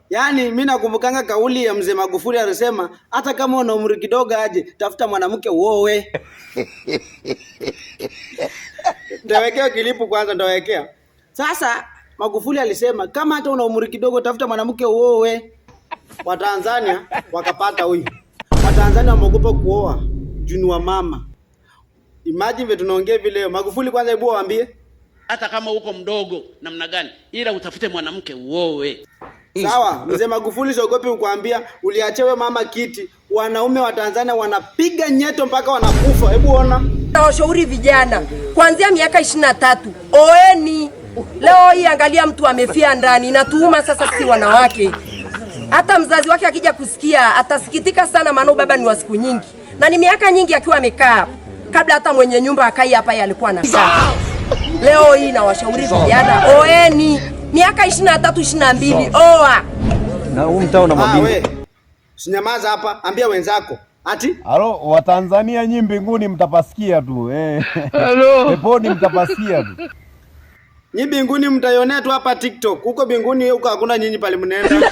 Yaani mimi nakumbukanga kauli ya mzee Magufuli alisema hata kama una umri kidogo aje tafuta mwanamke uoe. Ndawekea kilipu kwanza ndawekea. Sasa Magufuli alisema kama hata una umri kidogo tafuta mwanamke uoe. Watanzania wakapata huyu. Watanzania wameogopa kuoa juu wa mama. Imagine vile tunaongea vile Magufuli kwanza hebu waambie hata kama uko mdogo namna gani ila utafute mwanamke uoe. Sawa, mzee Magufuli siogopi kukuambia uliachewe mama kiti. Wanaume wa Tanzania wanapiga nyeto mpaka wanakufa. Hebu ona. Nawashauri vijana kuanzia miaka 23 oeni. Leo hii angalia mtu amefia ndani inatuuma sasa sisi wanawake. Hata mzazi wake akija kusikia atasikitika sana maana baba ni wa siku nyingi. Na ni miaka nyingi akiwa amekaa kabla hata mwenye nyumba akai hapa alikuwa anakaa. Leo hii nawashauri vijana oeni. Miaka 23 22 oa. Na huu mtaa una mabinti. Sinyamaza hapa, ambia wenzako. Ati? Halo, Watanzania nyinyi mbinguni mtapasikia tu. Halo. Peponi mtapasikia tu. Nyinyi mbinguni mtaionea tu hapa TikTok. Huko mbinguni huko hakuna nyinyi pale mnaenda.